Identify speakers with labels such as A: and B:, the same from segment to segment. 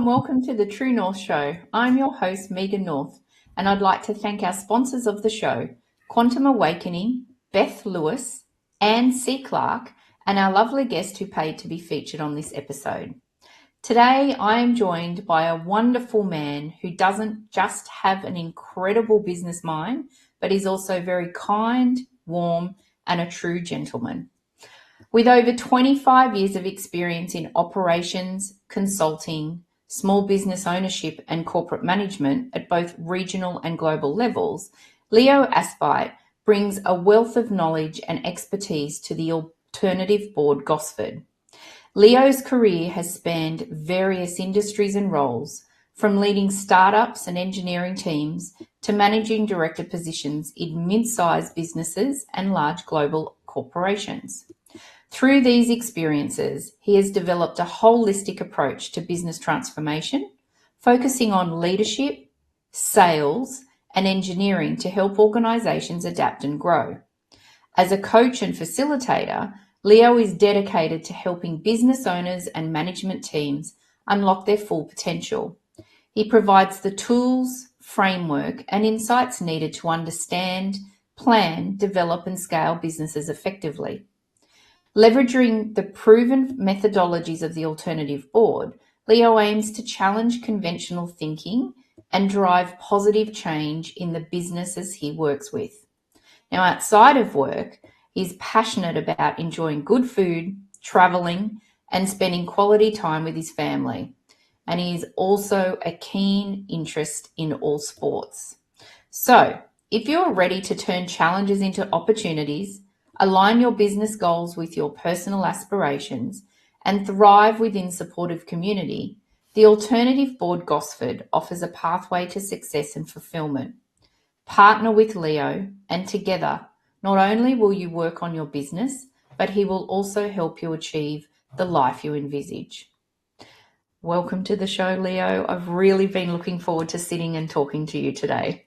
A: and welcome to the True North Show. I'm your host, Megan North, and I'd like to thank our sponsors of the show, Quantum Awakening, Beth Lewis, Anne C. Clark, and our lovely guest who paid to be featured on this episode. Today, I am joined by a wonderful man who doesn't just have an incredible business mind, but is also very kind, warm, and a true gentleman. With over 25 years of experience in operations, consulting, small business ownership, and corporate management at both regional and global levels, Leo Aspite brings a wealth of knowledge and expertise to the Alternative Board Gosford. Leo's career has spanned various industries and roles, from leading startups and engineering teams to managing director positions in mid-sized businesses and large global corporations. Through these experiences, he has developed a holistic approach to business transformation, focusing on leadership, sales, and engineering to help organizations adapt and grow. As a coach and facilitator, Leo is dedicated to helping business owners and management teams unlock their full potential. He provides the tools, framework, and insights needed to understand, plan, develop, and scale businesses effectively. Leveraging the proven methodologies of the Alternative Board, Leo aims to challenge conventional thinking and drive positive change in the businesses he works with. Now, outside of work, he's passionate about enjoying good food, traveling, and spending quality time with his family. And he is also a keen interest in all sports. So, if you're ready to turn challenges into opportunities, align your business goals with your personal aspirations, and thrive within supportive community, the Alternative Board Gosford offers a pathway to success and fulfillment. Partner with Leo, and together, not only will you work on your business, but he will also help you achieve the life you envisage. Welcome to the show, Leo. I've really been looking forward to sitting and talking to you today.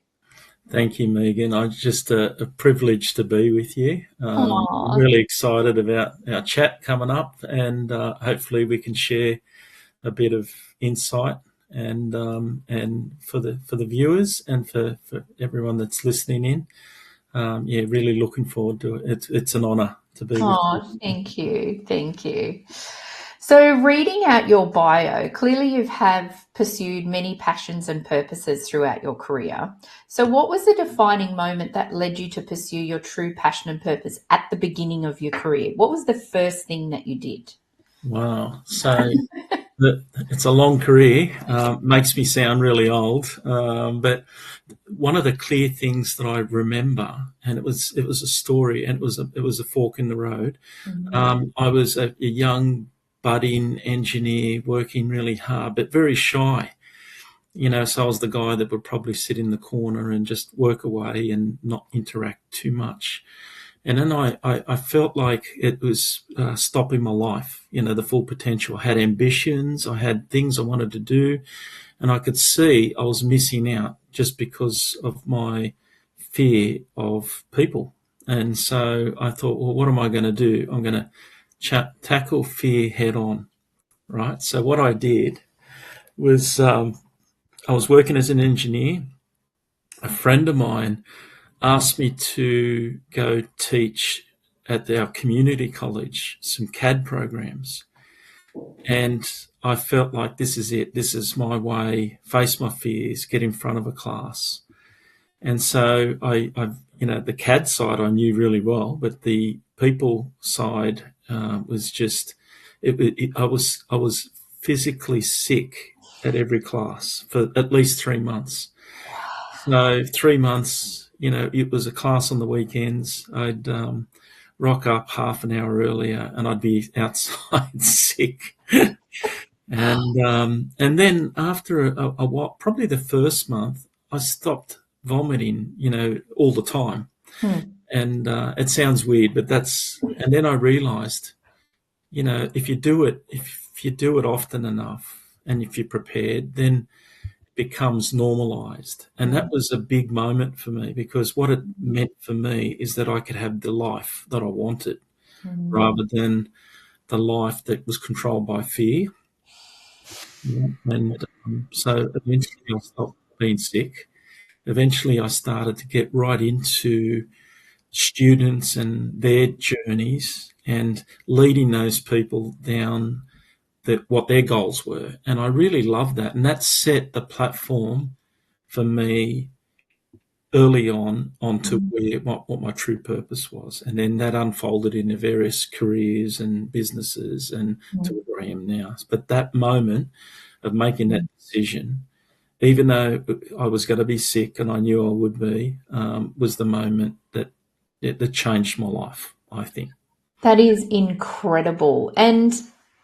B: Thank you, Megan. It's just a privilege to be with you. I'm really excited about our chat coming up, and hopefully we can share a bit of insight and for the viewers and for everyone that's listening in. Really looking forward to it. It's an honour to be with you.
A: Thank you. Thank you. So reading out your bio, clearly you have pursued many passions and purposes throughout your career. So what was the defining moment that led you to pursue your true passion and purpose at the beginning of your career? What was the first thing that you did?
B: Wow. So it's a long career. Makes me sound really old. But one of the clear things that I remember, and it was a story, and it was a fork in the road. Mm-hmm. I was a young budding engineer working really hard, but very shy. So I was the guy that would probably sit in the corner and just work away and not interact too much. And then I felt like it was stopping my life, the full potential. I had ambitions, I had things I wanted to do, and I could see I was missing out just because of my fear of people. And so I thought, well, what am I going to do? I'm going to tackle fear head on, right? So what I did was I was working as an engineer. A friend of mine asked me to go teach at our community college some CAD programs. And I felt like this is it. This is my way, face my fears, get in front of a class. And so I the CAD side I knew really well, but the people side was just, I was physically sick at every class for at least 3 months. So 3 months, it was a class on the weekends. I'd rock up half an hour earlier and I'd be outside sick. And then after a while, probably the first month, I stopped vomiting, all the time. And it sounds weird, but and then I realized, if you do it often enough and if you're prepared, then it becomes normalized. And that was a big moment for me, because what it meant for me is that I could have the life that I wanted rather than the life that was controlled by fear. Yeah. And so eventually I stopped being sick. Eventually I started to get right into students and their journeys and leading those people down what their goals were. And I really loved that. And that set the platform for me early on onto
A: Mm,
B: what my true purpose was. And then that unfolded into various careers and businesses and to
A: mm,
B: where I am now. But that moment of making that
A: mm.
B: decision, even though I was going to be sick and I knew I would be, was the moment that changed my life, I think.
A: That is incredible. And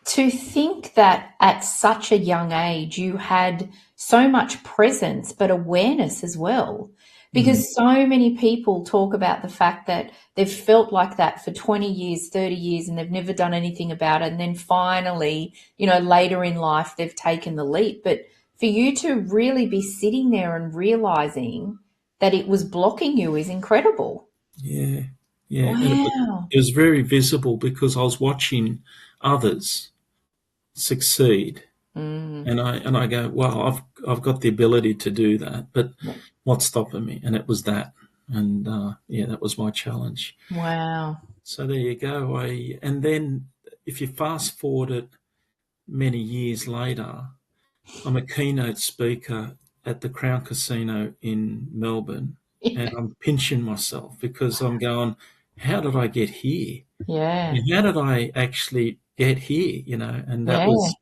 A: to think that at such a young age you had so much presence, but awareness as well.
B: Mm.
A: Because so many people talk about the fact that they've felt like that for 20 years, 30 years, and they've never done anything about it. And then finally, later in life, they've taken the leap. But for you to really be sitting there and realizing that it was blocking you is incredible.
B: Yeah, yeah, and
A: Wow.
B: it was very visible because I was watching others succeed,
A: Mm.
B: and I go, well, I've got the ability to do that, but what's stopping me? And it was that, and yeah, that was my challenge.
A: Wow.
B: So there you go. And then if you fast forward it many years later, I'm a keynote speaker at the Crown Casino in Melbourne, and I'm pinching myself because I'm going, how did I get here?
A: Yeah.
B: How did I actually get here? And that
A: Yeah.
B: was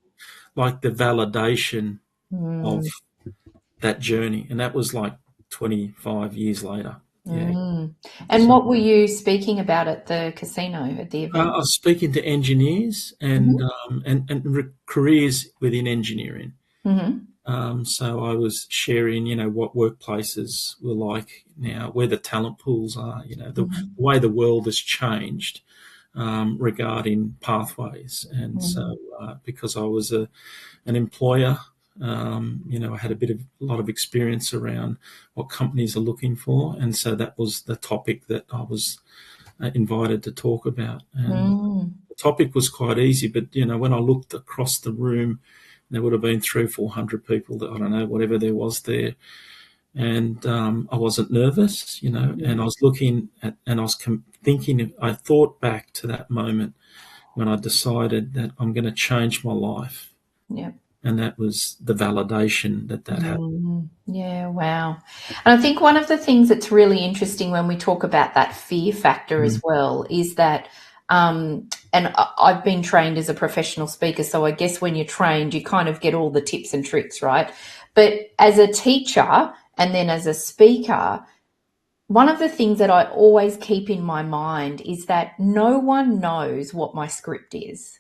B: like the validation of
A: Mm.
B: that journey. And that was like 25 years later. Yeah.
A: Mm. And
B: So
A: what were you speaking about at the casino, at the
B: I
A: event?
B: was speaking to engineers and
A: Mhm.
B: careers within engineering.
A: Mhm.
B: So I was sharing, what workplaces were like now, where the talent pools are, the
A: Mhm.
B: way the world has changed regarding pathways. And
A: Mhm.
B: so, because I was an employer, I had a lot of experience around what companies are looking for, and so that was the topic that I was invited to talk about. And
A: Mm.
B: the topic was quite easy, but when I looked across the room, there would have been 300 or 400 people that I don't know, whatever there was there, and I wasn't nervous,
A: Yeah.
B: and I was looking at, and I was thinking, I thought back to that moment when I decided that I'm going to change my life,
A: Yeah.
B: and that was the validation that happened.
A: Mm, yeah, wow. And I think one of the things that's really interesting when we talk about that fear factor as
B: Mm.
A: well is that, and I've been trained as a professional speaker, so I guess when you're trained, you kind of get all the tips and tricks, right? But as a teacher and then as a speaker, one of the things that I always keep in my mind is that no one knows what my script is.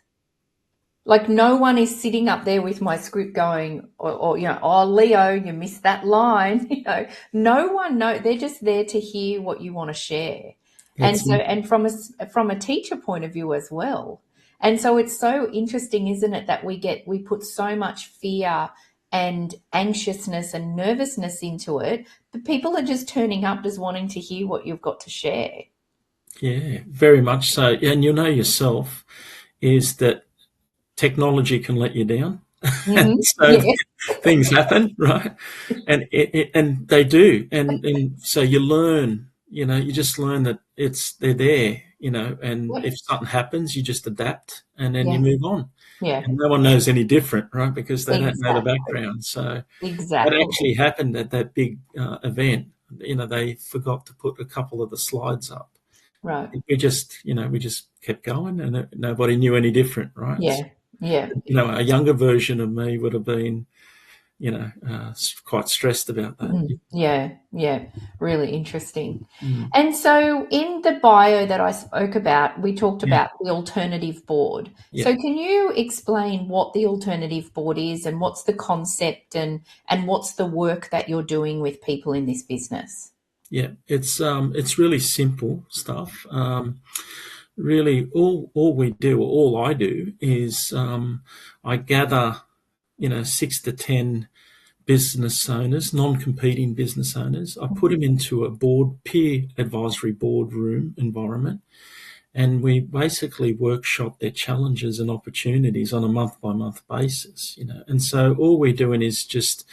A: Like no one is sitting up there with my script going, or oh Leo, you missed that line. No one know. They're just there to hear what you want to share, and
B: That's
A: so
B: it.
A: and from a teacher point of view as well. And so it's so interesting, isn't it, that we put so much fear and anxiousness and nervousness into it, but people are just turning up just wanting to hear what you've got to share.
B: Yeah, very much so. And yourself is that technology can let you down. So
A: Yeah,
B: things happen, right? And they do. And so you learn, you just learn that they're there, and
A: yeah,
B: if something happens, you just adapt and then you
A: yeah,
B: move on.
A: yeah.
B: And no one knows any different, right? Because they don't know the
A: Exactly,
B: background. So that
A: exactly.
B: actually happened at that big event. They forgot to put a couple of the slides up.
A: Right.
B: We just kept going, and nobody knew any different, right?
A: Yeah, yeah.
B: A younger version of me would have been, quite stressed about that.
A: Yeah, yeah. Really interesting.
B: Mm.
A: And so in the bio that I spoke about, we talked
B: Yeah,
A: about the alternative board.
B: yeah,
A: So can you explain what the alternative board is and what's the concept and what's the work that you're doing with people in this business?
B: yeah. It's really simple stuff. Really, all we do, or all I do, is I gather, 6 to 10 business owners, non-competing business owners. I put them into a peer advisory boardroom environment, and we basically workshop their challenges and opportunities on a month-by-month basis, And so all we're doing is just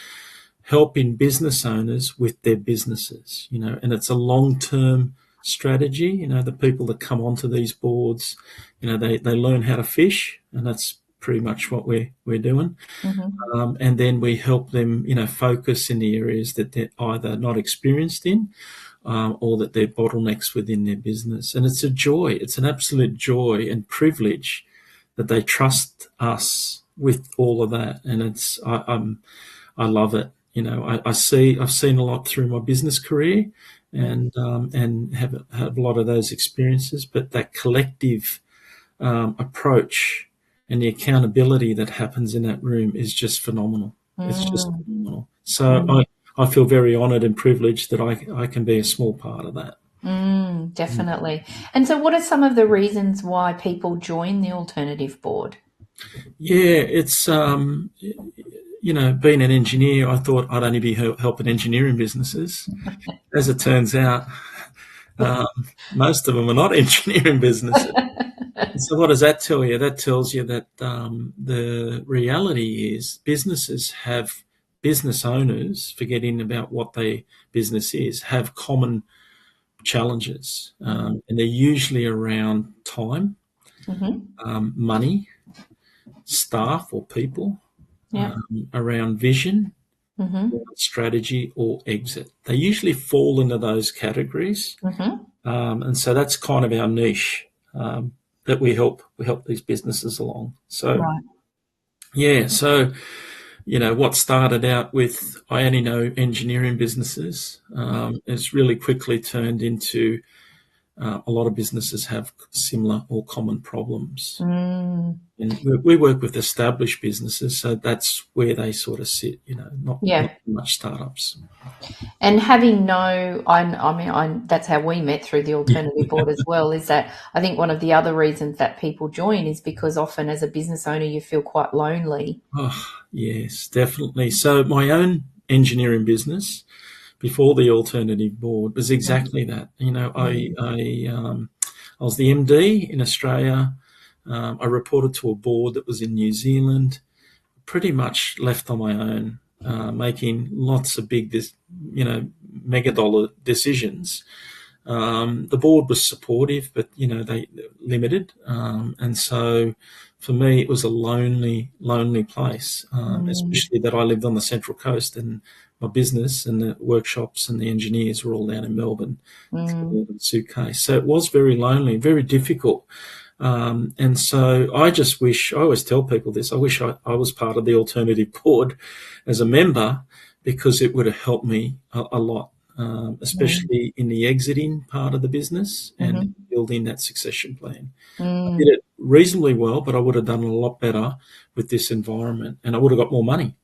B: helping business owners with their businesses, and it's a long-term strategy. The people that come onto these boards, they learn how to fish, and that's pretty much what we're doing. And then we help them, focus in the areas that they're either not experienced in, or that they're bottlenecks within their business. And it's a joy. It's an absolute joy and privilege that they trust us with all of that. And I love it. I've seen a lot through my business career, and have a lot of those experiences. But that collective approach and the accountability that happens in that room is just phenomenal. It's just phenomenal. So I feel very honoured and privileged that I can be a small part of that.
A: Definitely. And so what are some of the reasons why people join the Alternative Board?
B: Yeah, it's, being an engineer, I thought I'd only be helping engineering businesses. As it turns out, most of them are not engineering businesses. So what does that tell you? That tells you that the reality is businesses have business owners, forgetting about what their business is, have common challenges, and they're usually around time, money, staff or people, around vision, strategy or exit. They usually fall into those categories, and so that's kind of our niche that we help these businesses along. So, so what started out with I only know engineering businesses has really quickly turned into a lot of businesses have similar or common problems. And we work with established businesses, so that's where they sort of sit, not much startups.
A: And having that's how we met through the Alternative Board as well, is that I think one of the other reasons that people join is because often as a business owner you feel quite lonely.
B: Oh, yes, definitely. So my own engineering business before the Alternative Board was exactly that. I was the MD in Australia. I reported to a board that was in New Zealand, pretty much left on my own, making lots of big, mega dollar decisions. The board was supportive, but, they limited. And so for me, it was a lonely place, especially that I lived on the Central Coast and my business and the workshops and the engineers were all down in Melbourne, Suitcase. So it was very lonely, very difficult. And so I always tell people this, I wish I was part of the Alternative Board as a member, because it would have helped me a lot, especially in the exiting part of the business and building that succession plan. I did it reasonably well, but I would have done a lot better with this environment and I would have got more money.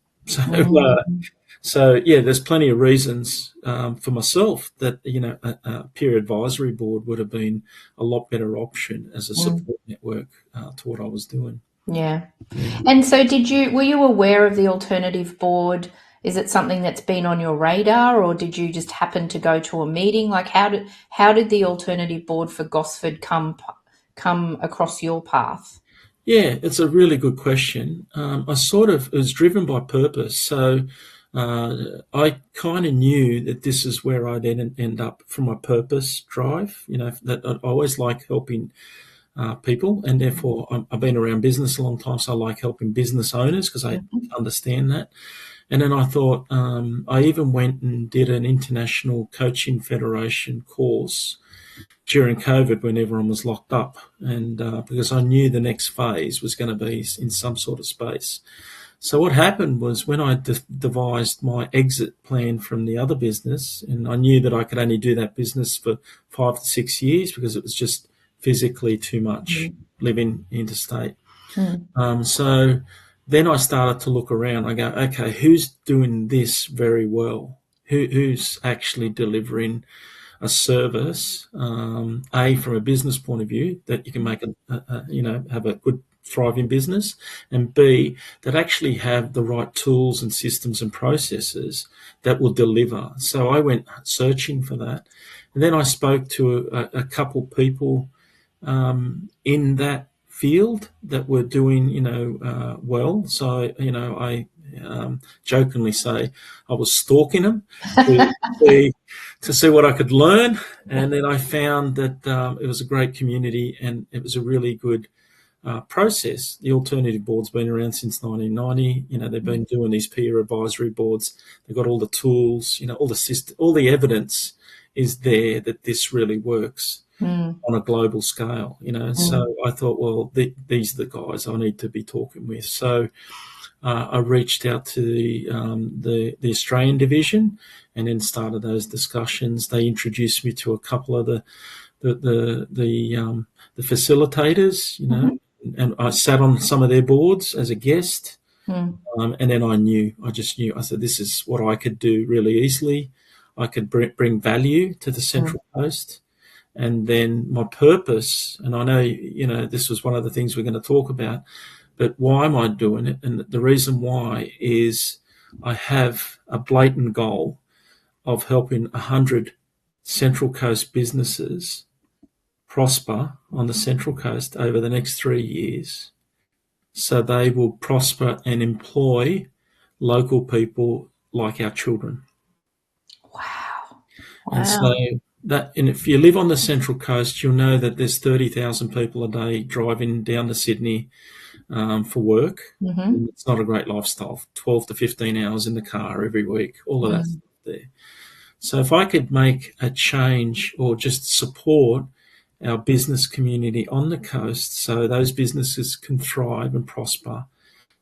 B: So, there's plenty of reasons for myself that, a peer advisory board would have been a lot better option as a support network to what I was doing.
A: Yeah. And so were you aware of the Alternative Board? Is it something that's been on your radar, or did you just happen to go to a meeting? Like how did the Alternative Board for Gosford come across your path?
B: Yeah, it's a really good question. It was driven by purpose. So I kind of knew that this is where I'd end up from my purpose drive, that I always like helping people, and therefore I've been around business a long time, so I like helping business owners because I understand that. And then I thought I even went and did an International Coaching Federation course during COVID when everyone was locked up, and because I knew the next phase was going to be in some sort of space. So what happened was when I devised my exit plan from the other business, and I knew that I could only do that business for 5 to 6 years because it was just physically too much living interstate. So then I started to look around. I go, okay, who's doing this very well? Who's actually delivering a service, from a business point of view, that you can make have a good thriving business, and B, that actually have the right tools and systems and processes that will deliver. So I went searching for that. And then I spoke to a couple people in that field that were doing, well. So, I jokingly say I was stalking them to see, to see what I could learn. And then I found that it was a great community and it was a really good process. The Alternative Board's been around since 1990. They've been doing these peer advisory boards. They've got all the tools, all the evidence is there that this really works on a global scale. So I thought, well, these are the guys I need to be talking with. So I reached out to the Australian division and then started those discussions. They introduced me to a couple of the facilitators, and I sat on some of their boards as a guest. And then I just knew, I said, this is what I could do really easily. I could bring value to the Central Coast. And then my purpose, and I know, this was one of the things we're going to talk about, but why am I doing it? And the reason why is I have a blatant goal of helping 100 Central Coast businesses prosper on the Central Coast over the next 3 years. So they will prosper and employ local people like our children.
A: Wow.
B: And so and if you live on the Central Coast, you'll know that there's 30,000 people a day driving down to Sydney for work. And it's not a great lifestyle. 12 to 15 hours in the car every week, all of that stuff there. So if I could make a change or just support our business community on the coast so those businesses can thrive and prosper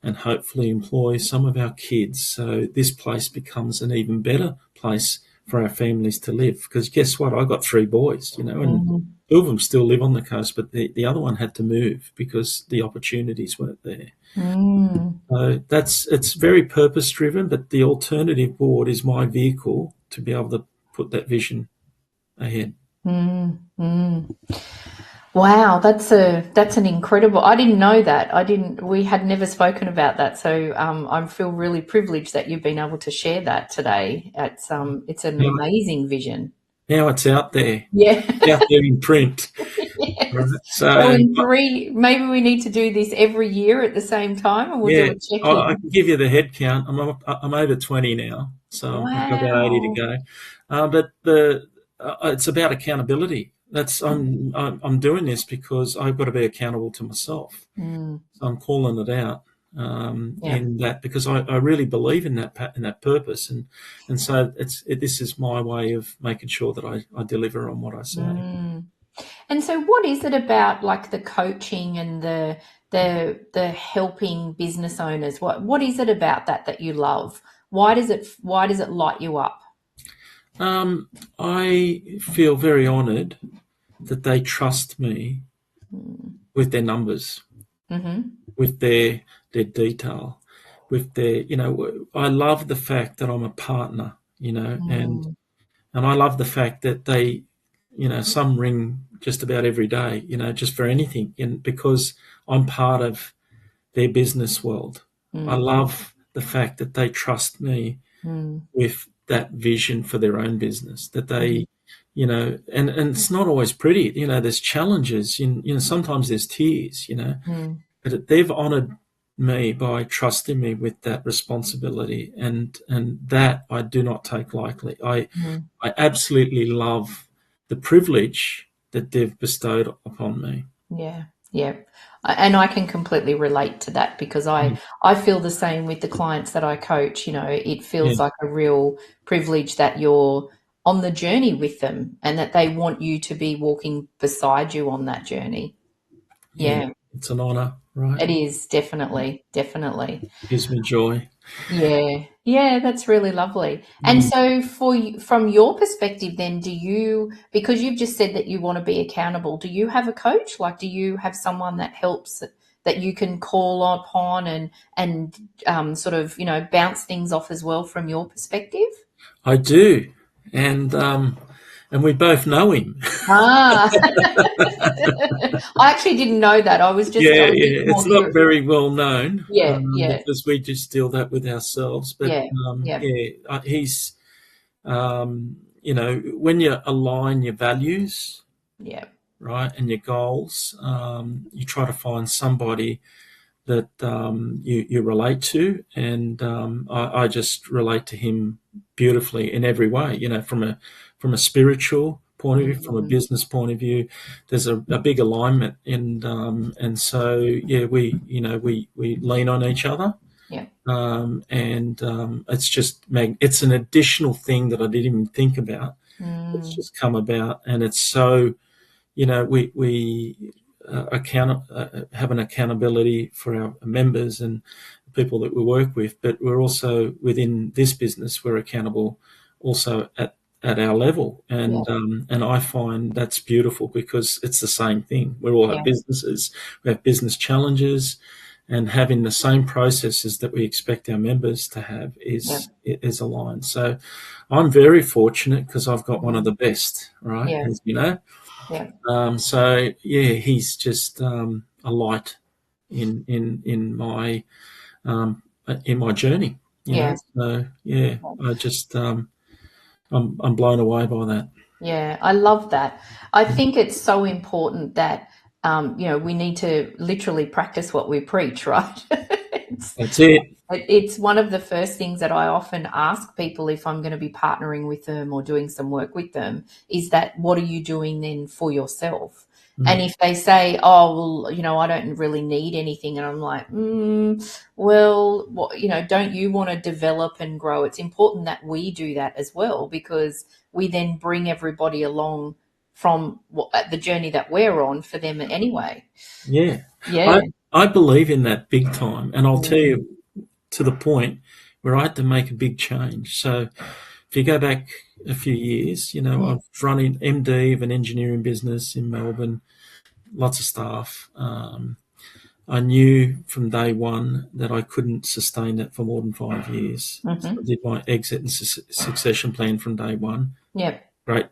B: and hopefully employ some of our kids, so this place becomes an even better place for our families to live. Because guess what? I got 3 boys, and 2 of them still live on the coast, but the other one had to move because the opportunities weren't there. So it's very purpose driven, but the Alternative Board is my vehicle to be able to put that vision ahead.
A: Wow, that's an incredible. I didn't know that. We had never spoken about that. So I feel really privileged that you've been able to share that today. It's an amazing vision.
B: Now it's out there.
A: Yeah.
B: Out there in print.
A: Yes.
B: Right?
A: So in 3, maybe we need to do this every year at the same time, and we'll do a check-in.
B: I can give you the head count. I'm over 20 now, so I've got about 80 to go. But it's about accountability. I'm doing this because I've got to be accountable to myself. So I'm calling it out in that because I really believe in that purpose, and so this is my way of making sure that I deliver on what I say.
A: And so, what is it about, like, the coaching and the helping business owners? What is it about that you love? Why does it light you up?
B: I feel very honoured that they trust me with their numbers, with their detail, with their, I love the fact that I'm a partner, and I love the fact that they, some ring just about every day, just for anything, because I'm part of their business world. I love the fact that they trust me with that vision for their own business, that they, and it's not always pretty, there's challenges, sometimes there's tears, but they've honoured me by trusting me with that responsibility, and that I do not take lightly. I absolutely love the privilege that they've bestowed upon me.
A: Yeah. And I can completely relate to that because I feel the same with the clients that I coach. It feels like a real privilege that you're on the journey with them and that they want you to be walking beside you on that journey. Yeah.
B: It's an honour, right?
A: It is, definitely.
B: It gives me joy.
A: Yeah, that's really lovely. And so from your perspective then, because you've just said that you want to be accountable, do you have a coach? Like, do you have someone that helps, that you can call upon and sort of, bounce things off as well from your perspective?
B: I do. And we both know him.
A: I actually didn't know that. I was just
B: it's not very well known.
A: Because
B: we just deal that with ourselves. But he's when you align your values, right, and your goals, you try to find somebody that you relate to, and I just relate to him beautifully in every way. From a spiritual point of view, from a
A: Mm.
B: business point of view, there's a big alignment, and so yeah, we lean on each other,
A: Yeah.
B: and it's an additional thing that I didn't even think about. It's
A: Mm.
B: just come about, and it's so we have an accountability for our members and people that we work with, but we're also within this business, we're accountable also at our level,
A: Yeah.
B: and I find that's beautiful because it's the same thing. We all have
A: Yeah.
B: businesses, we have business challenges, and having the same processes that we expect our members to have
A: Yeah.
B: is aligned. So I'm very fortunate because I've got one of
A: Mm.
B: the best, right?
A: Yeah.
B: As you know.
A: Yeah.
B: So yeah, he's just a light in my in my journey.
A: Yeah.
B: So yeah, I just I'm blown away by that.
A: Yeah, I love that. I think it's so important that we need to literally practice what we preach, right? it's
B: That's it.
A: it's one of the first things that I often ask people if I'm going to be partnering with them or doing some work with them is that what are you doing then for yourself? And
B: Mm.
A: if they say, "Oh, well, I don't really need anything," and I'm like, well, don't you want to develop and grow? It's important that we do that as well because we then bring everybody along from the journey that we're on for them anyway.
B: Yeah,
A: Yeah.
B: I I believe in that big time, and I'll tell
A: Mm,
B: you to the point where I had to make a big change. So if you go back a few years,
A: mm,
B: I've run an MD of an engineering business in Melbourne, lots of staff. I knew from day one that I couldn't sustain that for more than 5 years. So I
A: mm-hmm.
B: did my exit and succession plan from day one.
A: Yep.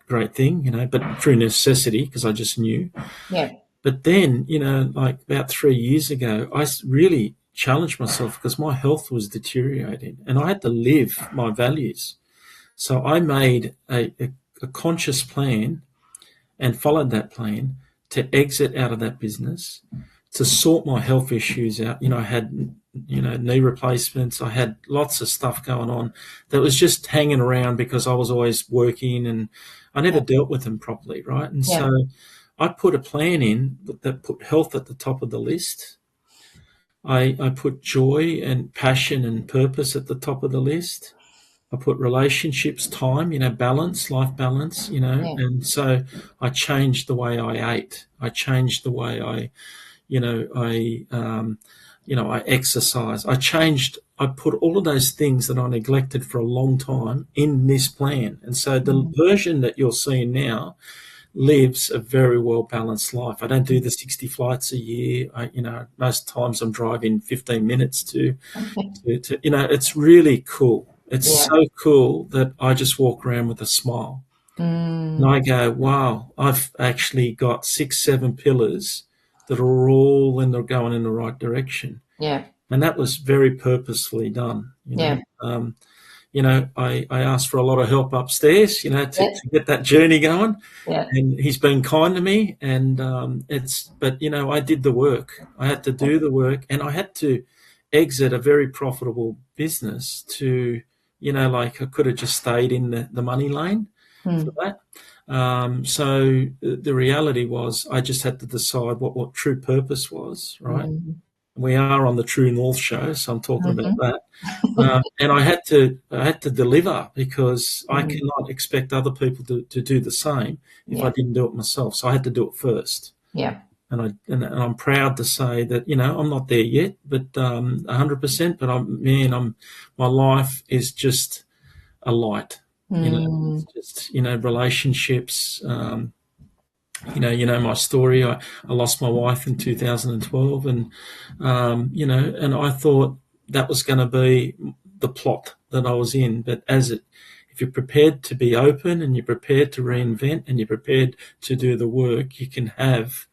B: Great thing, but through necessity because I just knew.
A: Yep.
B: But then, like about 3 years ago, I really challenged myself because my health was deteriorating and I had to live my values. So I made a conscious plan and followed that plan to exit out of that business, to sort my health issues out. I had, knee replacements. I had lots of stuff going on that was just hanging around because I was always working and I never
A: Yep.
B: dealt with them properly, right? And
A: Yep.
B: so I put a plan in that put health at the top of the list. I put joy and passion and purpose at the top of the list. I put relationships, time, balance, life balance,
A: Yeah.
B: and so I changed the way I ate. I changed the way I exercise. I put all of those things that I neglected for a long time in this plan. And so the
A: Mm,
B: version that you're seeing now lives a very well balanced life. I don't do the 60 flights a year. Most times I'm driving 15 minutes it's really cool. It's
A: yeah.
B: so cool that I just walk around with a smile. And
A: Mm,
B: I go, wow, I've actually got 6, 7 pillars that are all going in the right direction.
A: yeah.
B: And that was very purposefully done.
A: Yeah.
B: I asked for a lot of help upstairs,
A: Yep.
B: to get that journey going.
A: Yeah.
B: And he's been kind to me. And but I did the work. I had to do the work, and I had to exit a very profitable business to, like I could have just stayed in the money lane for
A: Mm,
B: that. So the reality was, I just had to decide what true purpose was, right?
A: mm,
B: We are on the True North show, so I'm talking about
A: mhm.
B: that. And I had to deliver because I
A: Mm,
B: cannot expect other people to do the same if I
A: yeah.
B: didn't do it myself. So I had to do it first.
A: Yeah.
B: And I'm proud to say that I'm not there yet, but 100%. But my life is just a light. It's
A: Mm,
B: just relationships. My story. I lost my wife in 2012, and I thought that was going to be the plot that I was in. But if you're prepared to be open and you're prepared to reinvent and you're prepared to do the work, you can have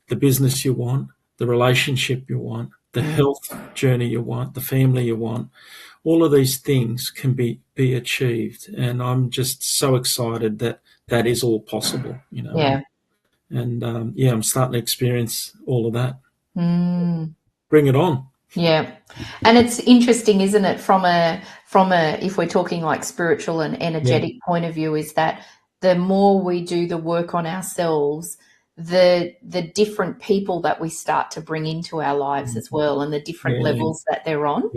B: the business you want, the relationship you want, the
A: mm,
B: health journey you want, the family you want. All of these things can be achieved, and I'm just so excited that that is all possible.
A: yeah.
B: And I'm starting to experience all of that.
A: Mm.
B: Bring it on.
A: Yeah. And it's interesting, isn't it, from a if we're talking like spiritual and energetic point of view, is that the more we do the work on ourselves, the different people that we start to bring into our lives as well, and the different levels that they're on.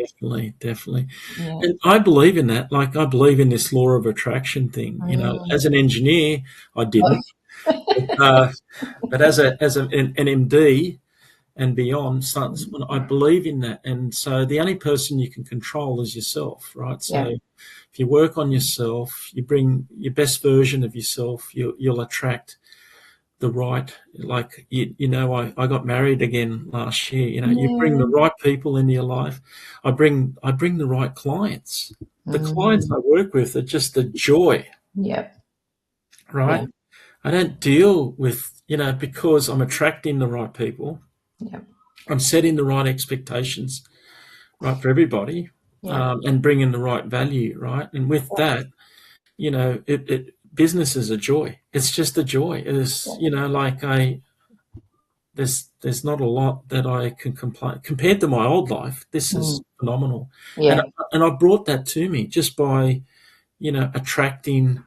B: Definitely.
A: Yeah.
B: And I believe in that. Like, I believe in this law of attraction thing. You know, as an engineer, I didn't. But as an MD and beyond, I believe in that. And so the only person you can control is yourself, right? So if you work on yourself, you bring your best version of yourself, you'll attract the right, like, I got married again last year. You bring the right people into your life. I bring the right clients. The clients I work with are just a joy.
A: Yep.
B: Right?
A: Yeah.
B: I don't deal with, because I'm attracting the right people.
A: Yep.
B: I'm setting the right expectations, right, for everybody, and bringing the right value, right? And with that, business is a joy. It's just a joy. It's, there's not a lot that I can complain compared to my old life. This is phenomenal.
A: Yeah.
B: And I brought that to me just by, attracting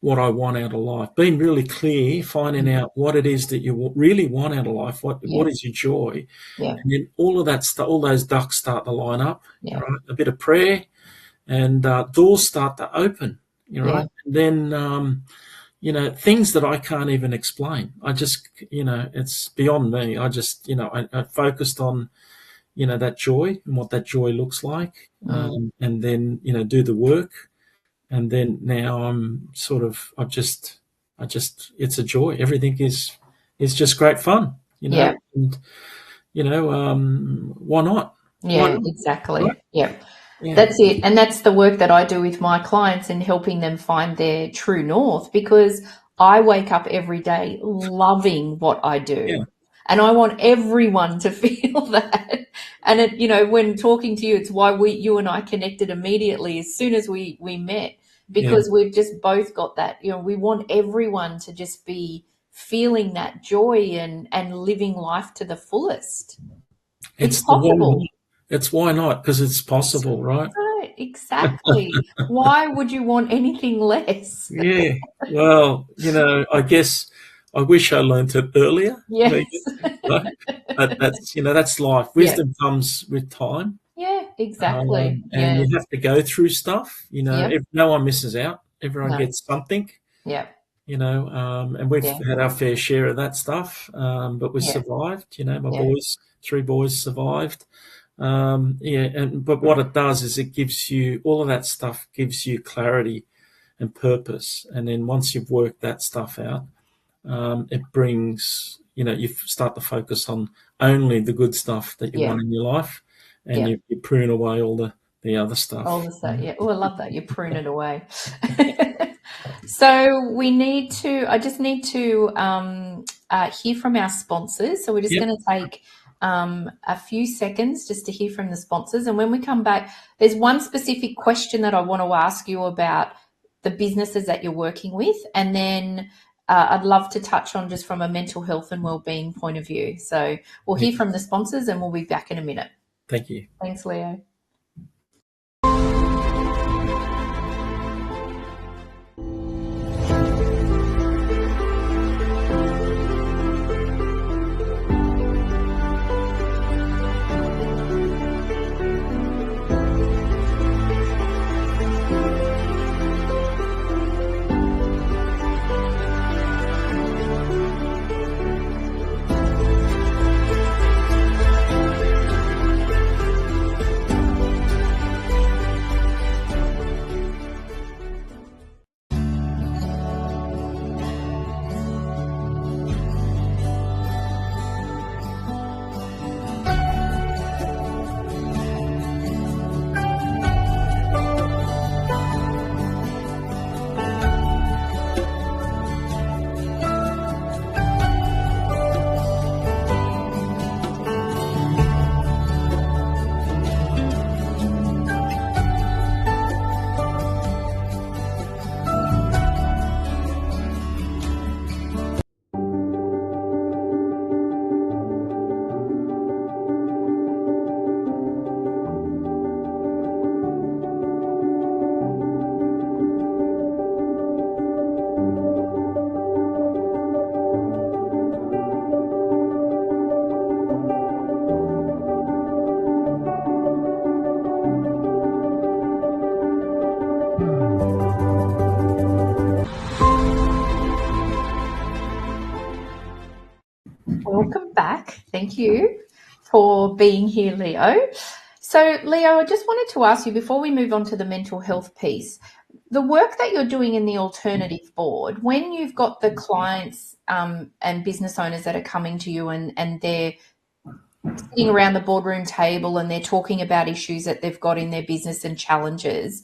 B: what I want out of life, being really clear, finding out what it is that you really want out of life, what is your joy, and then all of that stuff, all those ducks start to line up, right? A bit of prayer, and doors start to open, right? And then, things that I can't even explain. I just, it's beyond me. I just, I focused on, that joy and what that joy looks like, and then, do the work. And then now I'm sort of, it's a joy. Everything is just great fun, and, why not?
A: Yeah, exactly.
B: Right?
A: Yeah.
B: Yeah.
A: That's it. And that's the work that I do with my clients in helping them find their true north, because I wake up every day loving what I do.
B: Yeah.
A: And I want everyone to feel that. And it, when talking to you, it's why you and I connected immediately as soon as we met, because we've just both got that, we want everyone to just be feeling that joy and living life to the fullest. It's possible.
B: It's why not? Because it's possible, right?
A: Right, exactly. Why would you want anything less?
B: Yeah. Well, I guess I wish I learned it earlier.
A: Yes.
B: But that's life. Wisdom comes with time.
A: Yeah, exactly.
B: And you have to go through stuff. If no one misses out, everyone gets something.
A: Yeah.
B: And we've had our fair share of that stuff, but we survived. My 3 boys survived. But what it does is it gives you, all of that stuff gives you clarity and purpose. And then once you've worked that stuff out, it brings, you start to focus on only the good stuff that you want in your life, and you prune away all the other stuff.
A: All the stuff, yeah. Oh, I love that. You prune it away. So I just need to hear from our sponsors. So we're just going to take a few seconds just to hear from the sponsors. And when we come back, there's one specific question that I want to ask you about the businesses that you're working with. And then I'd love to touch on just from a mental health and wellbeing point of view. So we'll hear from the sponsors and we'll be back in a minute.
B: Thank you.
A: Thanks, Leo. Welcome back. Thank you for being here, Leo. So, Leo, I just wanted to ask you before we move on to the mental health piece, the work that you're doing in the alternative board, when you've got the clients and business owners that are coming to you and they're sitting around the boardroom table and they're talking about issues that they've got in their business and challenges,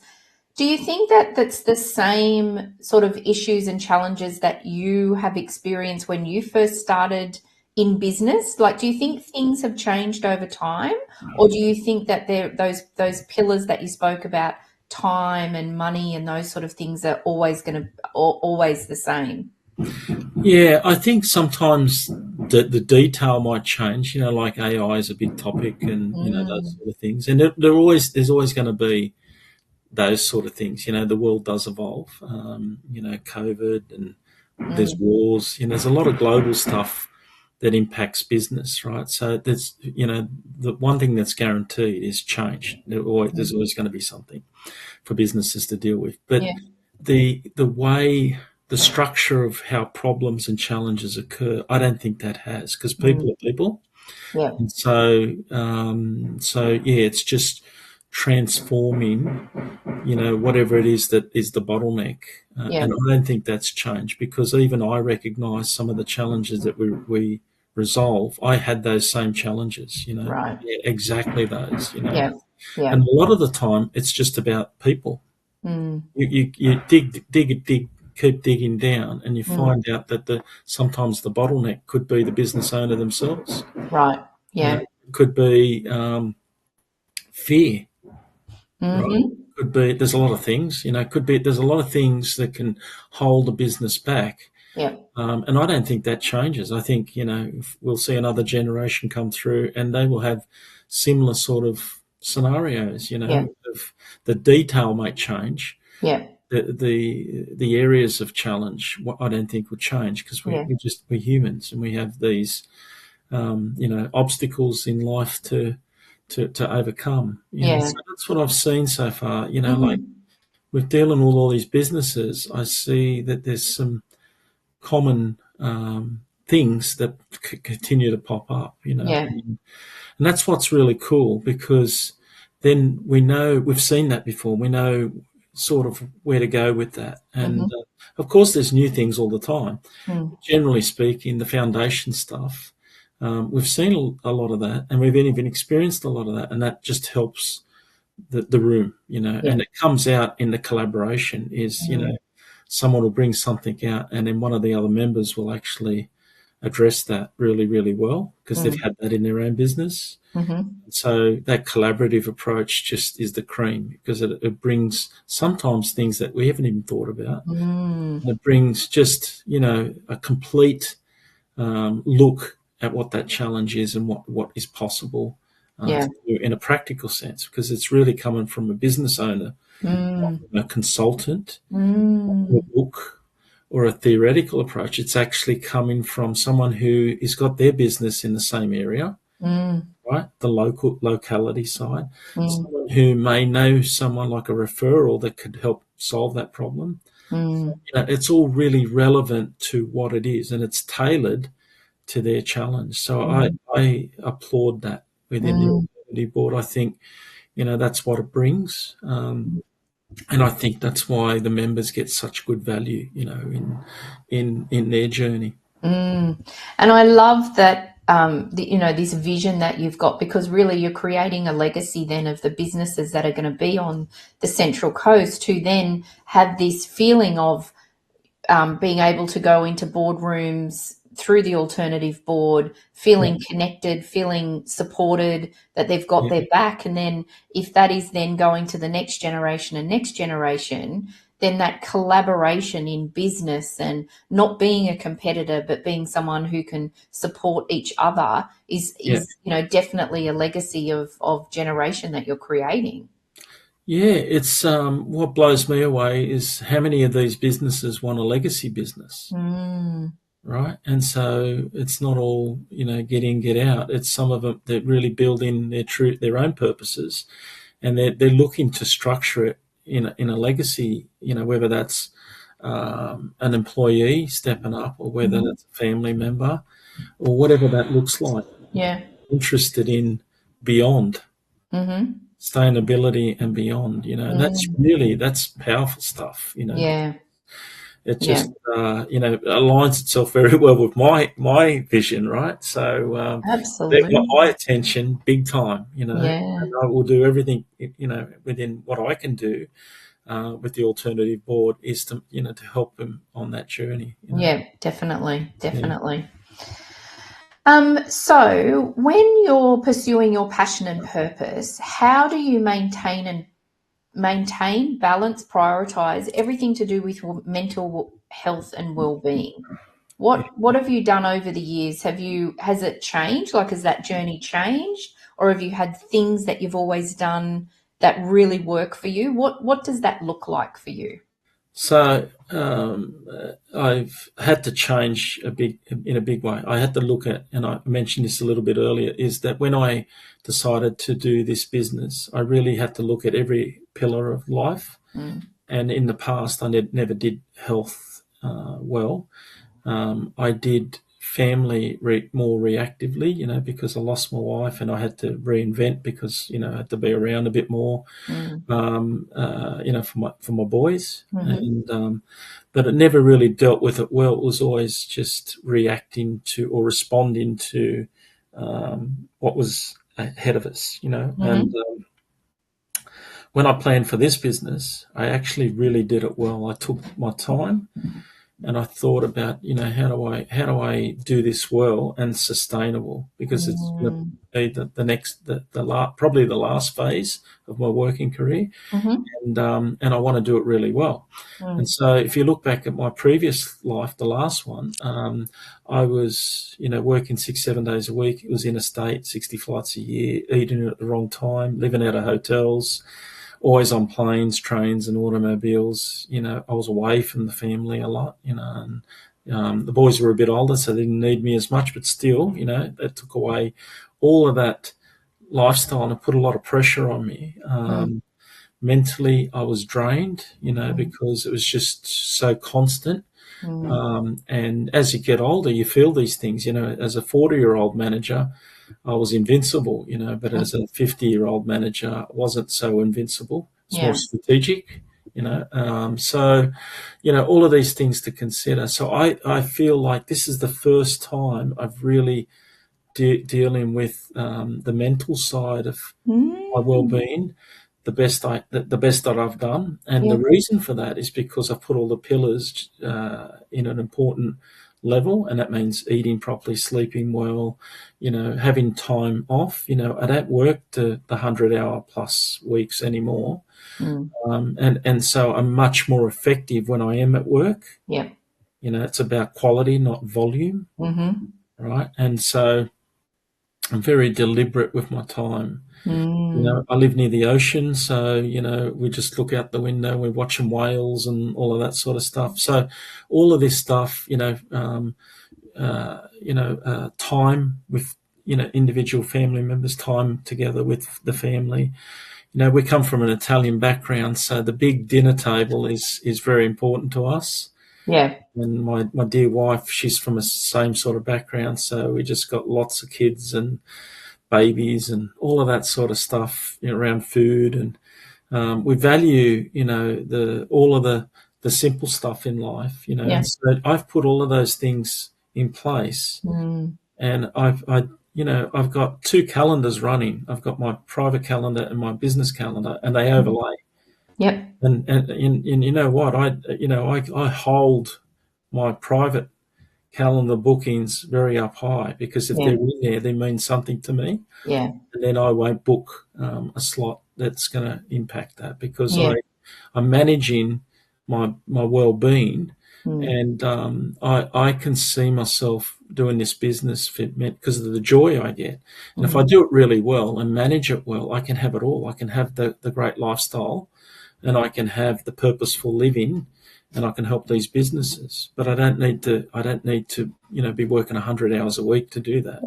A: do you think that that's the same sort of issues and challenges that you have experienced when you first started in business? Like, do you think things have changed over time, or do you think that those pillars that you spoke about, time and money and those sort of things, are always the same?
B: Yeah, I think sometimes the detail might change. Like AI is a big topic, and those
A: Mm,
B: sort of things. And there's always going to be those sort of things. The world does evolve. COVID, and there's
A: mm,
B: wars. There's a lot of global stuff that impacts business, right? So the one thing that's guaranteed is change. There's
A: mm.
B: always going to be something for businesses to deal with. But
A: Yeah,
B: the way the structure of how problems and challenges occur, I don't think that has, because
A: mm,
B: people are people,
A: yeah,
B: and so yeah, it's just transforming, whatever it is that is the bottleneck,
A: yeah,
B: and I don't think that's changed, because even I recognise some of the challenges that we resolve. I had those same challenges,
A: right.
B: yeah, exactly those,
A: Yeah, yeah,
B: and a lot of the time it's just about people.
A: mm,
B: You dig, keep digging down, and you
A: mm,
B: find out that sometimes the bottleneck could be the business owner themselves.
A: right. Yeah,
B: It could be fear, right?
A: mm-hmm.
B: Could be there's a lot of things, could be there's a lot of things that can hold a business back.
A: Yeah,
B: And I don't think that changes. I think, we'll see another generation come through and they will have similar sort of scenarios,
A: yeah,
B: of the detail might change.
A: yeah,
B: The areas of challenge, what I don't think will change, because
A: yeah,
B: we're humans, and we have these obstacles in life to overcome.
A: yeah.
B: So that's what I've seen so far. Like
A: Mm,
B: with dealing with all these businesses, I see that there's some common things that continue to pop up.
A: yeah,
B: And that's what's really cool, because then we know we've seen that before. We know sort of where to go with that. And
A: mm-hmm,
B: of course, there's new things all the time.
A: mm,
B: Generally speaking, the foundation stuff, we've seen a lot of that, and we've even experienced a lot of that, and that just helps the room,
A: yeah,
B: and it comes out in the collaboration. Is
A: mm,
B: someone will bring something out, and then one of the other members will actually address that really, really well, because they've
A: mm,
B: had that in their own business.
A: mm-hmm,
B: So that collaborative approach just is the cream, because it brings sometimes things that we haven't even thought about.
A: mm,
B: And it brings just, a complete look at what that challenge is and what is possible
A: yeah,
B: to do in a practical sense, because it's really coming from a business owner,
A: mm,
B: a consultant, or a
A: mm,
B: book, or a theoretical approach. It's actually coming from someone who has got their business in the same area,
A: mm,
B: right? The locality side.
A: mm,
B: Someone who may know someone like a referral that could help solve that problem.
A: mm,
B: It's all really relevant to what it is, and it's tailored to their challenge. So
A: mm,
B: I applaud that within the
A: mm,
B: Alternative Board. I think, that's what it brings. And I think that's why the members get such good value, in their journey.
A: mm. And I love that, this vision that you've got, because really you're creating a legacy then of the businesses that are going to be on the Central Coast, who then have this feeling of being able to go into boardrooms through the alternative board,
B: Yeah,
A: feeling connected, feeling supported, that they've got
B: yeah,
A: their back. And then if that is then going to the next generation and next generation, then that collaboration in business and not being a competitor, but being someone who can support each other is,
B: yeah.
A: definitely a legacy of generation that you're creating.
B: Yeah, it's what blows me away is how many of these businesses want a legacy business,
A: Mm,
B: right? And so it's not all, get in, get out. It's some of them that really build in their own purposes, and they're looking to structure it in a legacy, whether that's an employee stepping up, or whether that's a family member, or whatever that looks like,
A: Yeah.
B: interested in beyond
A: Mm-hmm.
B: sustainability and beyond, and that's powerful stuff,
A: Yeah.
B: it
A: Yeah.
B: just, aligns itself very well with my vision, right? So they've got
A: Absolutely.
B: my attention big time,
A: Yeah.
B: and I will do everything, within what I can do with the alternative board is to help them on that journey.
A: Yeah, definitely.
B: Yeah.
A: Definitely. So when you're pursuing your passion and purpose, how do you maintain, balance, prioritize everything to do with mental health and well-being? What have you done over the years? Has it changed? Like, has that journey changed, or have you had things that you've always done that really work for you? What does that look like for you?
B: So I've had to change in a big way. I had to look at, and I mentioned this a little bit earlier, is that when I decided to do this business, I really had to look at every pillar of life.
A: Mm,
B: And in the past, I never did health well. I did family more reactively, because I lost my wife and I had to reinvent because, I had to be around a bit more,
A: mm,
B: for my boys,
A: mm-hmm,
B: and but it never really dealt with it well. It was always just reacting to or responding to what was ahead of us,
A: mm-hmm,
B: and when I planned for this business, I actually really did it well. I took my time and I thought about, how do I do this well and sustainable, because it's going to
A: mm,
B: be the next probably the last phase of my working career,
A: mm-hmm,
B: and I want to do it really well. And
A: mm,
B: so, if you look back at my previous life, the last one, I was, working 6-7 days a week. It was interstate, 60 flights a year, eating at the wrong time, living out of hotels, always on planes, trains, and automobiles. I was away from the family a lot, and the boys were a bit older, so they didn't need me as much, but still, that took away all of that lifestyle and put a lot of pressure on me.
A: mm,
B: Mentally, I was drained,
A: mm,
B: because it was just so constant.
A: mm.
B: And as you get older, you feel these things. As a 40-year-old manager, I was invincible, but as a 50-year-old manager, I wasn't so invincible. It's more
A: Yeah.
B: strategic, so, all of these things to consider. So I feel like this is the first time I've really dealing with the mental side of my
A: Mm,
B: well-being, the best that I've done. And
A: yeah.
B: the reason for that is because I've put all the pillars in an important level, and that means eating properly, sleeping well, having time off. I don't work the 100-hour plus weeks anymore,
A: Mm,
B: and so I'm much more effective when I am at work.
A: yeah.
B: It's about quality, not volume,
A: Mm-hmm.
B: right? And so I'm very deliberate with my time.
A: Mm,
B: I live near the ocean, so we just look out the window, we're watching whales and all of that sort of stuff. So all of this stuff, time with individual family members, time together with the family. We come from an Italian background, so the big dinner table is very important to us.
A: yeah.
B: And my dear wife, she's from a same sort of background, so we just got lots of kids and babies and all of that sort of stuff, around food, and we value the all of the simple stuff in life,
A: Yeah.
B: and so I've put all of those things in place,
A: Mm,
B: and I've got two calendars running. I've got my private calendar and my business calendar, and they
A: mm,
B: overlay.
A: yep.
B: And you know what, I hold my private calendar bookings very up high, because if
A: Yeah.
B: they're in there, they mean something to me,
A: Yeah.
B: and then I won't book a slot that's going to impact that, because
A: Yeah.
B: I'm managing my well-being,
A: Mm,
B: and I can see myself doing this business because of the joy I get. And if I
A: mm,
B: do it really well and manage it well, I can have it all. I can have the great lifestyle, and I can have the purposeful living, and I can help these businesses. But I don't need to. Be working 100 hours a week to do that.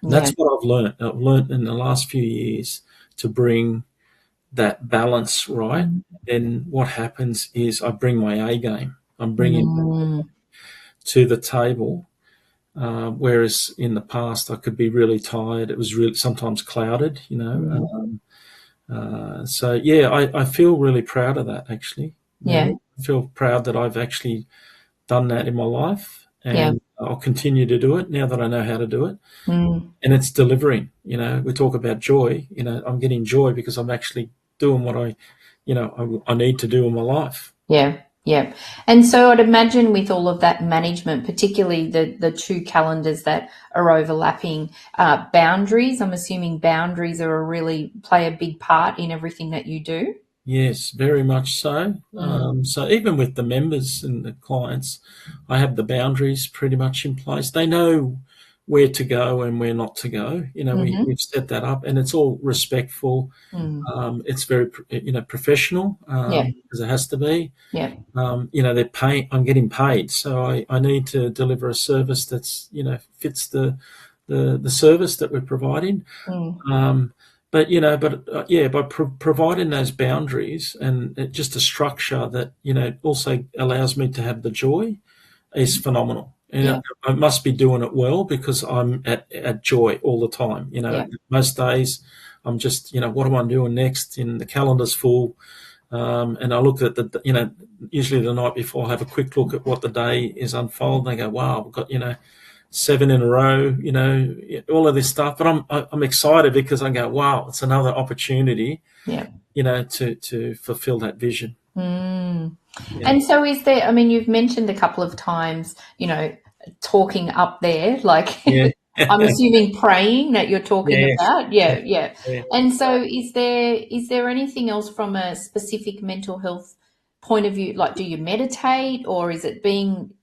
B: And that's
A: yeah.
B: what I've learned. I've learned in the last few years to bring that balance right.
A: Mm,
B: Then what happens is I bring my A game. I'm bringing
A: Mm.
B: to the table. Whereas in the past, I could be really tired. It was really sometimes clouded, you know.
A: Mm.
B: So yeah, I feel really proud of that actually,
A: Yeah.
B: Mary. I feel proud that I've actually done that in my life,
A: Yeah.
B: and I'll continue to do it now that I know how to do it.
A: Mm.
B: And it's delivering. You know, we talk about joy. You know, I'm getting joy because I'm actually doing what I need to do in my life.
A: Yeah. Yeah. And so I'd imagine with all of that management, particularly the two calendars that are overlapping, boundaries, I'm assuming boundaries are play a big part in everything that you do.
B: Yes, very much so.
A: Mm.
B: So even with the members and the clients, I have the boundaries pretty much in place. They know where to go and where not to go. You know,
A: Mm-hmm.
B: we've set that up, and it's all respectful.
A: Mm.
B: It's very professional,
A: Yeah.
B: as it has to be.
A: Yeah.
B: You know, they're paying. I'm getting paid, so I need to deliver a service that's fits the service that we're providing.
A: Mm.
B: Um, but yeah, by providing those boundaries and just a structure that also allows me to have the joy is phenomenal.
A: Yeah.
B: I must be doing it well because I'm at joy all the time.
A: Yeah.
B: Most days I'm just what am I doing next? And the calendar's full, and I look at usually the night before I have a quick look at what the day is unfolding. I go, wow, I've got 7 in a row, all of this stuff. But I'm excited because I go, wow, it's another opportunity,
A: Yeah.
B: to fulfill that vision.
A: Mm.
B: Yeah,
A: And so is there, I mean, you've mentioned a couple of times, talking up there, like
B: yeah,
A: I'm assuming praying that you're talking
B: yes,
A: about. Yeah, yeah.
B: yeah,
A: And so is there anything else from a specific mental health point of view? Like, do you meditate, or is it being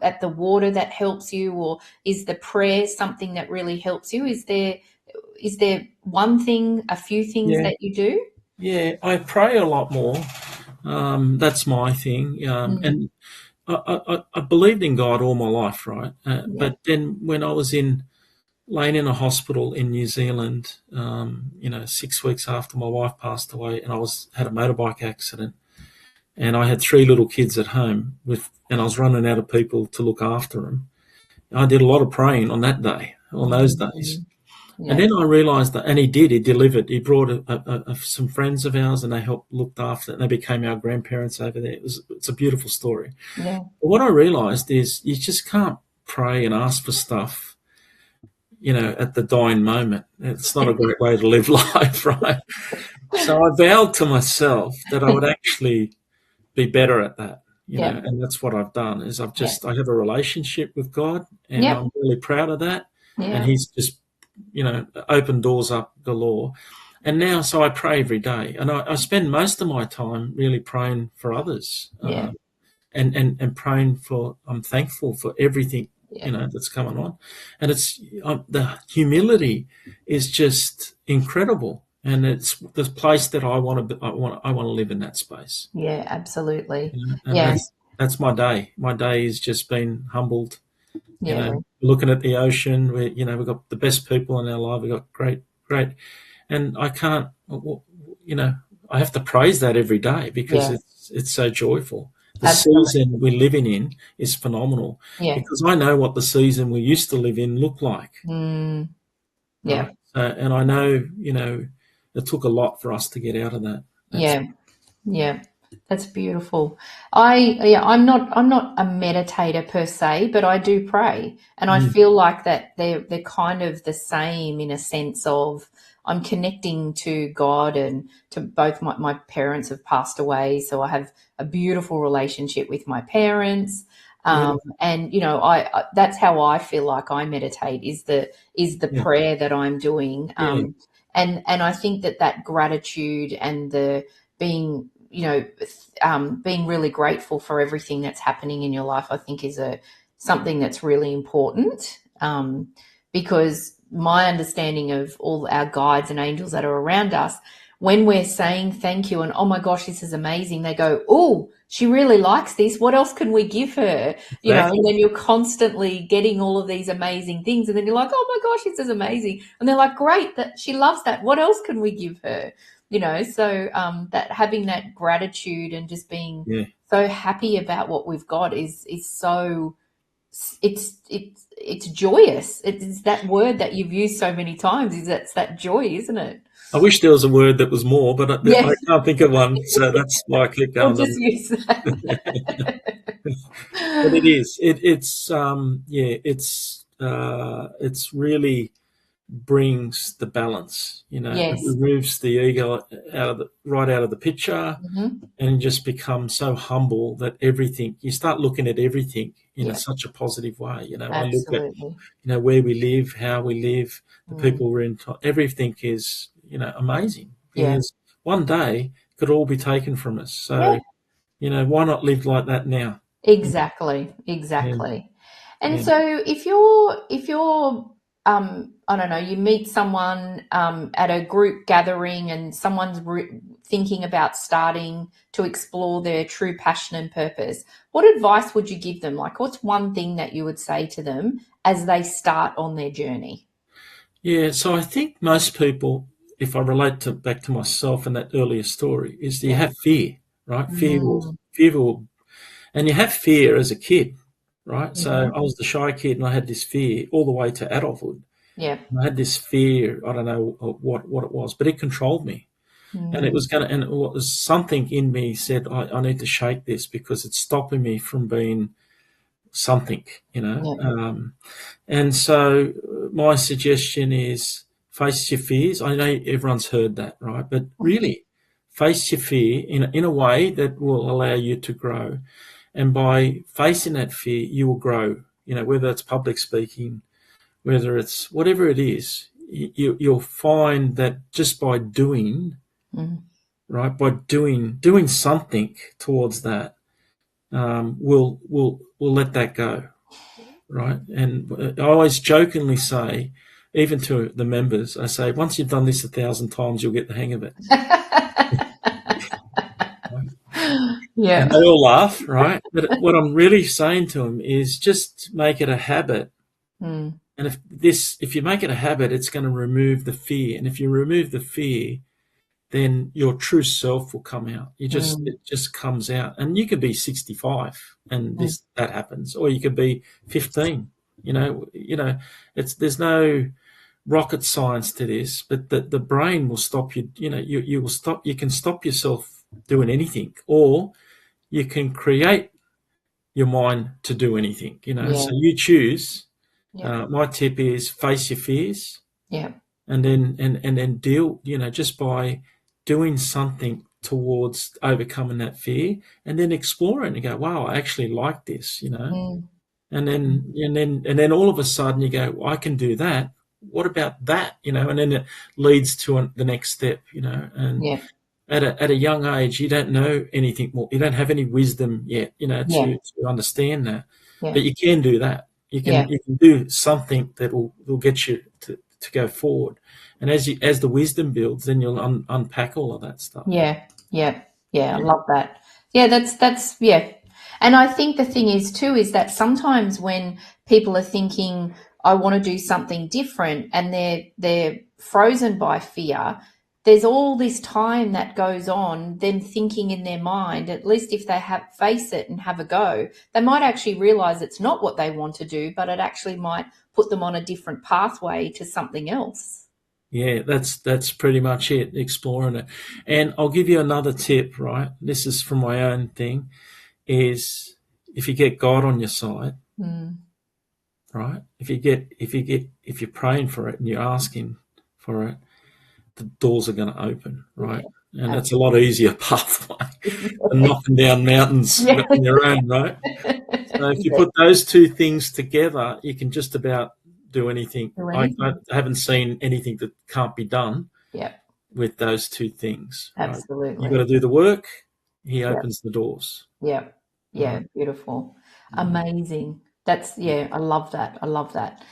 A: at the water that helps you, or is the prayer something that really helps you? Is there one thing, a few things
B: yeah,
A: that you do?
B: yeah. I pray a lot more. That's my thing,
A: Mm.
B: and I believed in God all my life, right?
A: Yeah.
B: But then when I was laying in a hospital in New Zealand, 6 weeks after my wife passed away, and I had a motorbike accident, and I had 3 little kids at home and I was running out of people to look after them. I did a lot of praying on that day, on those days.
A: Mm.
B: And
A: Yeah.
B: then I realised that, and he delivered. He brought some friends of ours, and they looked after it, and they became our grandparents over there. It's a beautiful story.
A: Yeah.
B: But what I realised is you just can't pray and ask for stuff, at the dying moment. It's not a great way to live life, right? So I vowed to myself that I would actually be better at that,
A: Yeah.
B: and that's what I've done. Is
A: Yeah.
B: I have a relationship with God, and
A: Yep.
B: I'm really proud of that. And
A: Yeah.
B: He's just opened doors up galore. And now, so I pray every day, and I spend most of my time really praying for others,
A: Yeah.
B: and praying for. I'm thankful for everything
A: Yeah.
B: that's going on, and it's the humility is just incredible, and it's the place that I want to. I want to live in that space.
A: Yeah. Absolutely.
B: And
A: Yeah.
B: that's my day. My day has just been humbled.
A: Yeah.
B: Looking at the ocean, we've got the best people in our life. We've got great, and I can't, I have to praise that every day because
A: Yeah.
B: it's so joyful. The
A: Absolutely.
B: season we're living in is phenomenal
A: Yeah.
B: because I know what the season we used to live in looked like,
A: Mm.
B: right?
A: Yeah.
B: And I know, it took a lot for us to get out of that. That's
A: Yeah. Yeah. That's beautiful. I'm not a meditator per se, but I do pray, and I
B: mm,
A: feel like that they're kind of the same in a sense of I'm connecting to God, and to both my parents have passed away, so I have a beautiful relationship with my parents.
B: beautiful.
A: And I that's how I feel like I meditate, is the
B: Yeah,
A: prayer that I'm doing.
B: yeah,
A: And I think that gratitude and the being being really grateful for everything that's happening in your life, I think is something that's really important, because my understanding of all our guides and angels that are around us, when we're saying thank you and oh my gosh, this is amazing, they go, oh, she really likes this. What else can we give her? And
B: exactly.
A: then you're constantly getting all of these amazing things, and then you're like, oh my gosh, this is amazing, and they're like, great, that she loves that. What else can we give her? So that having that gratitude and just being
B: Yeah,
A: so happy about what we've got is so it's joyous. It's that word that you've used so many times. It's that joy, isn't it?
B: I wish there was a word that was more, but
A: Yeah,
B: I can't think of one, so that's why I keep
A: we'll
B: going
A: just
B: on.
A: use that.
B: But it is. It's really brings the balance. It
A: Yes.
B: removes the ego right out of the picture,
A: Hmm.
B: and you just become so humble that everything you start looking at everything in
A: Yeah,
B: such a positive way. I look at
A: absolutely.
B: where we live, how we live, the
A: Mm.
B: people we're in. Everything is amazing
A: Yeah.
B: because one day it could all be taken from us.
A: Yeah.
B: So why not live like that now?
A: Exactly,
B: Yeah,
A: exactly. And
B: yeah,
A: so if you're I don't know, you meet someone at a group gathering and someone's thinking about starting to explore their true passion and purpose, what advice would you give them? Like, what's one thing that you would say to them as they start on their journey?
B: yeah. So I think most people, if I relate to back to myself and that earlier story, is that you
A: Yeah.
B: have fear, right?
A: Mm.
B: Fear will, and you have fear as a kid, right? So
A: Hmm.
B: I was the shy kid, and I had this fear all the way to adulthood.
A: Yeah.
B: And I had this fear. I don't know what it was, but it controlled me, and
A: Mm.
B: and it was something in me said, I need to shake this because it's stopping me from being something,
A: Yeah.
B: And so my suggestion is face your fears. I know everyone's heard that, right? But really, face your fear in a way that will allow you to grow. And by facing that fear, you will grow. Whether it's public speaking, whether it's whatever it is, you'll find that just by doing,
A: Mm.
B: right, by doing something towards that, will let that go, right? And I always jokingly say, even to the members, I say, once you've done this 1,000 times, you'll get the hang of it. Right?
A: Yeah.
B: And they all laugh, right? But what I'm really saying to them is just make it a habit.
A: Mm.
B: And if you make it a habit, it's going to remove the fear. And if you remove the fear, then your true self will come out.
A: Mm.
B: It just comes out. And you could be 65 and
A: Mm.
B: that happens, or you could be 15. There's no rocket science to this, but the brain will stop you. You will stop. You can stop yourself doing anything, or you can create your mind to do anything.
A: Yeah.
B: So you choose.
A: Yeah.
B: My tip is face your fears,
A: Yeah.
B: and then deal. Just by doing something towards overcoming that fear, and then explore it and go, wow, I actually like this.
A: Mm.
B: And then all of a sudden you go, well, I can do that. What about that? And then it leads to the next step. And
A: Yeah.
B: at a young age, you don't know anything more. You don't have any wisdom yet,
A: Yeah.
B: to understand that.
A: Yeah.
B: But you can do that. You
A: Yeah.
B: can do something that will get you to go forward. And as the wisdom builds, then you'll unpack all of that stuff.
A: Yeah. Yeah. Yeah. I
B: Yeah.
A: love that. Yeah, that's yeah. And I think the thing is too is that sometimes when people are thinking, I want to do something different and they're frozen by fear, there's all this time that goes on, them thinking in their mind, at least if they have face it and have a go, they might actually realize it's not what they want to do, but it actually might put them on a different pathway to something else.
B: Yeah, that's pretty much it, exploring it. And I'll give you another tip, right? This is from my own thing, is if you get God on your side,
A: Mm.
B: right? If you're praying for it and you're asking for it, the doors are going to open, right?
A: Yeah,
B: And that's a lot
A: absolutely.
B: easier pathway than knocking down mountains
A: Yeah.
B: on your own, right? So if you
A: Yeah.
B: put those two things together, you can just about do anything.
A: Do
B: I
A: anything.
B: haven't seen anything that can't be done
A: Yeah,
B: with those two things, right? You got
A: absolutely.
B: to do the work. He
A: Yeah,
B: opens the doors.
A: yeah, yeah,
B: Right?
A: beautiful.
B: Yeah.
A: Amazing. That's, yeah, I love that. I love that.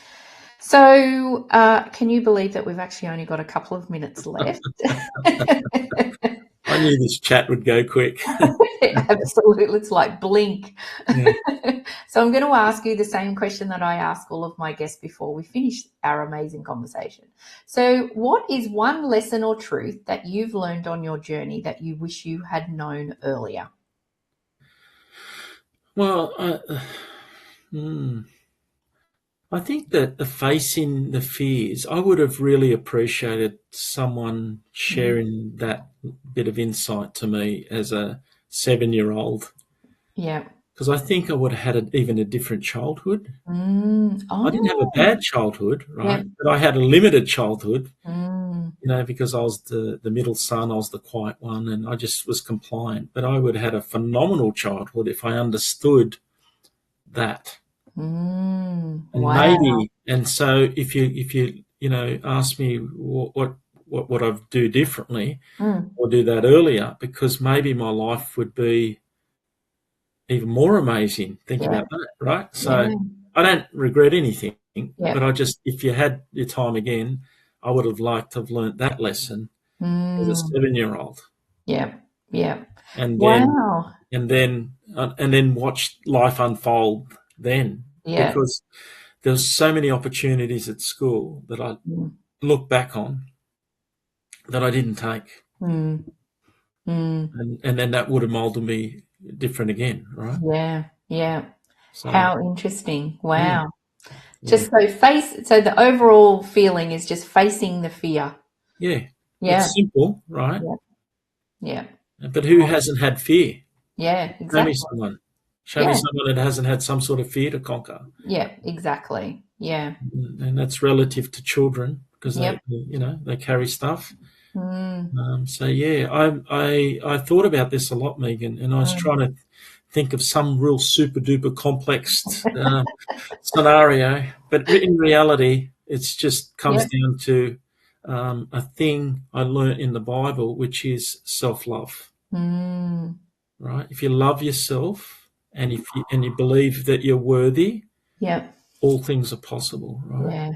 A: So, can you believe that we've actually only got a couple of minutes left?
B: I knew this chat would go quick.
A: Absolutely. It's like blink.
B: Yeah.
A: So I'm going to ask you the same question that I ask all of my guests before we finish our amazing conversation. So, what is one lesson or truth that you've learned on your journey that you wish you had known earlier?
B: Well, I think that the facing the fears, I would have really appreciated someone
A: Mm.
B: sharing that bit of insight to me as a 7-year-old,
A: Yeah.
B: because I think I would have had even a different childhood. I didn't have a
A: Oh,
B: bad childhood,
A: yeah.
B: right? But I had a limited childhood,
A: Mm.
B: because I was the middle son, I was the quiet one, and I just was compliant. But I would have had a phenomenal childhood if I understood that.
A: Mm.
B: And
A: Wow.
B: maybe, and so if you ask me what would I do differently
A: Mm.
B: or do that earlier, because maybe my life would be even more amazing. Think
A: Yeah.
B: about that, right? So
A: Yeah.
B: I don't regret anything, but
A: Yeah.
B: I just, if you had your time again, I would have liked to have learnt that lesson as a
A: Mm.
B: 7-year-old,
A: Yeah. Yeah.
B: and then
A: Wow.
B: and then watch life unfold then,
A: Yeah.
B: because there's so many opportunities at school that I
A: Mm.
B: look back on that I didn't take,
A: Mm. Mm.
B: and then that would have molded me different again, right?
A: Yeah. Yeah.
B: So
A: How interesting.
B: yeah,
A: Wow.
B: yeah,
A: Just so the overall feeling is just facing the fear.
B: yeah.
A: Yeah.
B: It's simple, right?
A: Yeah. Yeah.
B: But who hasn't had fear?
A: Yeah.
B: Show me
A: Exactly.
B: someone. Show me
A: Yeah.
B: someone that hasn't had some sort of fear to conquer,
A: Yeah. Exactly. Yeah.
B: and that's relative to children because
A: Yep.
B: they carry stuff.
A: Mm.
B: So yeah, I thought about this a lot, Megan, and I was
A: Mm.
B: trying to think of some real super duper complex scenario, but in reality, it's just comes
A: Yep.
B: down to a thing I learnt in the Bible, which is self love.
A: Mm.
B: Right? If you love yourself and if you believe that you're worthy,
A: Yep.
B: all things are possible, right?
A: Yeah.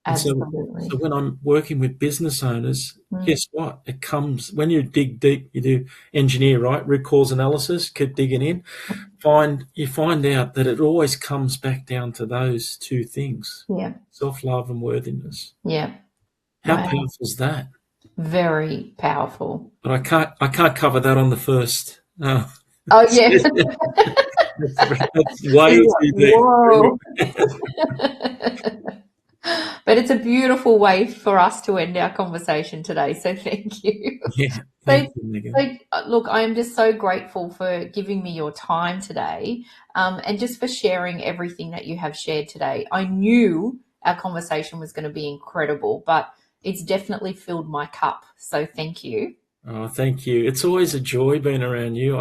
B: And so
A: Absolutely.
B: when I'm working with business owners,
A: Mm.
B: guess what? It comes when you dig deep, you do engineer, right? Root cause analysis, keep digging in. You find out that it always comes back down to those two things:
A: Yeah.
B: self-love and worthiness.
A: Yeah.
B: How
A: Wow.
B: powerful is that?
A: Very powerful.
B: But I can't cover that on the first.
A: Oh, yeah.
B: That's way
A: It's like,
B: too
A: whoa.
B: deep.
A: But it's a beautiful way for us to end our conversation today. So thank you.
B: Yeah,
A: So,
B: thank you, Megan.
A: look, I am just so grateful for giving me your time today, and just for sharing everything that you have shared today. I knew our conversation was going to be incredible, but it's definitely filled my cup. So thank you.
B: Oh, thank you. It's always a joy being around you.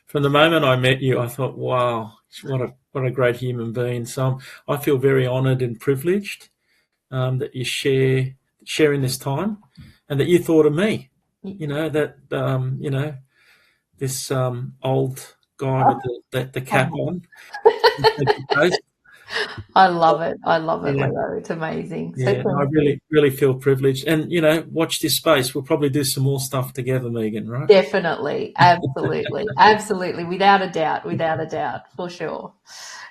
B: From the moment I met you, I thought, wow, what a great human being. So I feel very honoured and privileged that you sharing this time, and that you thought of me. That this old guy with the cap on.
A: I love it. I love it,
B: Yeah,
A: Leo. It's amazing. So
B: yeah. No, I
A: thank you.
B: really, really feel privileged, and watch this space. We'll probably do some more stuff together, Megan. Right?
A: Definitely. Absolutely. Absolutely. Without a doubt. Without a doubt. For sure.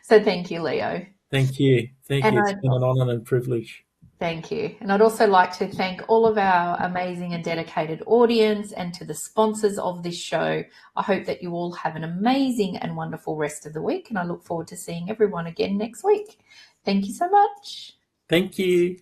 A: So thank you, Leo.
B: Thank you. Thank
A: And
B: you. It's
A: I
B: been an honour and a privilege.
A: thank you. And I'd also like to thank all of our amazing and dedicated audience and to the sponsors of this show. I hope that you all have an amazing and wonderful rest of the week. And I look forward to seeing everyone again next week. Thank you so much.
B: Thank you.